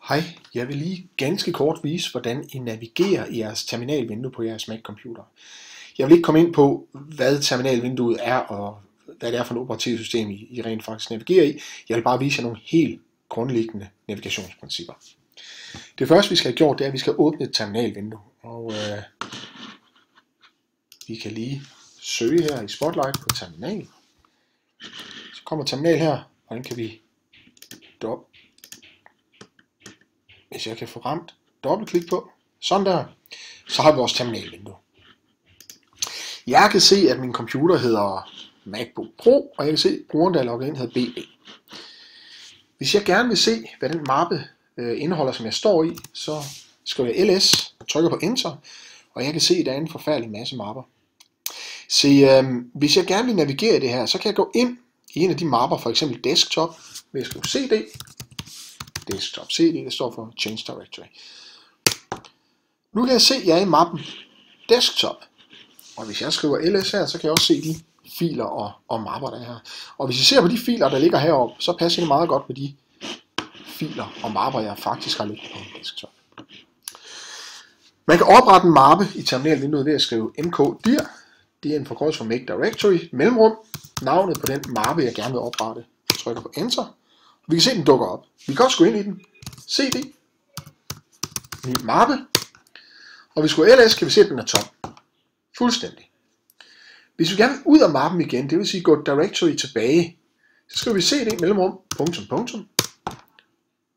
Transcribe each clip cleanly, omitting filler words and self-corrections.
Hej, jeg vil lige ganske kort vise, hvordan I navigerer i jeres terminalvindue på jeres Mac-computer. Jeg vil ikke komme ind på, hvad terminalvinduet er, og hvad det er for et operativsystem, I rent faktisk navigerer i. Jeg vil bare vise jer nogle helt grundlæggende navigationsprincipper. Det første, vi skal have gjort, det er, at vi skal åbne et terminalvindue. Og vi kan lige søge her i Spotlight på terminal. Så kommer terminal her, og den kan vi hvis jeg kan få ramt dobbeltklik på, sådan der, så har vi vores terminalvindue. Jeg kan se, at min computer hedder MacBook Pro, og jeg kan se, at brugeren, der er logget ind, hedder BB. Hvis jeg gerne vil se, hvad den mappe indeholder, som jeg står i, så skriver jeg ls, trykker på Enter, og jeg kan se, at der er en forfærdelig masse mapper. Se, hvis jeg gerne vil navigere i det her, så kan jeg gå ind i en af de mapper, for eksempel Desktop, ved at skrive CD. Desktop CD, det står for Change Directory. Nu kan jeg se, at jeg er i mappen Desktop. Og hvis jeg skriver ls her, så kan jeg også se de filer og mapper, der er her. Og hvis I ser på de filer, der ligger heroppe, så passer det meget godt med de filer og mapper, jeg faktisk har liggende på Desktop. Man kan oprette en mappe i terminalvinduet ved at skrive mkdir. Det er en forkortelse for Make Directory, mellemrum, navnet på den mappe, jeg gerne vil oprette. Jeg trykker på Enter. Vi kan se, at den dukker op. Vi kan også gå ind i den. CD. Ny mappe. Og hvis vi går ls, kan vi se, at den er tom. Fuldstændig. Hvis vi gerne vil ud af mappen igen, det vil sige gå directory tilbage, så skriver vi cd mellemrum, punktum.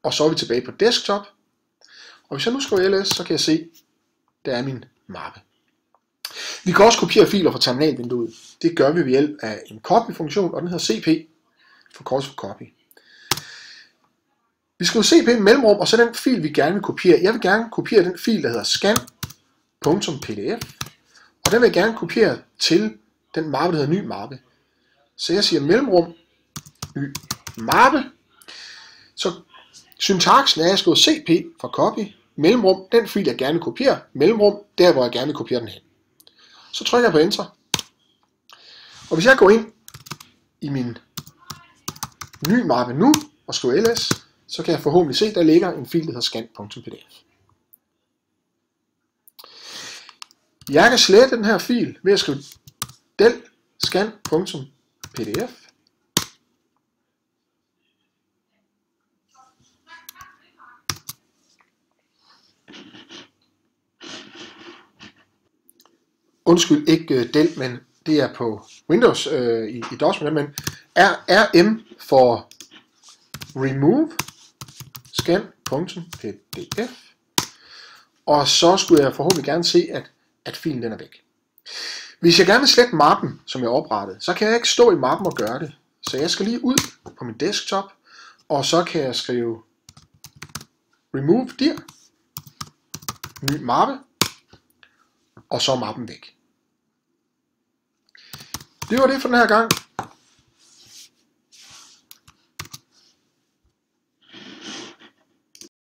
Og så er vi tilbage på desktop. Og hvis jeg nu skriver ls, så kan jeg se, der er min mappe. Vi kan også kopiere filer fra terminalvinduet. Det gør vi ved hjælp af en copy-funktion, og den hedder cp, forkortelse for copy. Vi skriver cp mellemrum, og så den fil, vi gerne vil kopiere. Jeg vil gerne kopiere den fil, der hedder scan.pdf, og den vil jeg gerne kopiere til den mappe, der hedder ny mappe. Så jeg siger mellemrum, ny mappe. Så syntaksen er, at jeg skriver cp for copy, mellemrum, den fil, jeg gerne vil kopiere, mellemrum, der hvor jeg gerne vil kopiere den hen. Så trykker jeg på Enter. Og hvis jeg går ind i min ny mappe nu, og skriver ls, så kan jeg forhåbentlig se, at der ligger en fil, der hedder scan.pdf. Jeg kan slette den her fil ved at skrive del scan.pdf. Undskyld, ikke del, men det er på Windows i DOS, men rm for remove scan.pdf. Og så skulle jeg forhåbentlig gerne se, at filen den er væk. Hvis jeg gerne vil slette mappen, som jeg oprettede, så kan jeg ikke stå i mappen og gøre det. Så jeg skal lige ud på min desktop, og så kan jeg skrive remove dir, ny mappe, og så er mappen væk. Det var det for den her gang.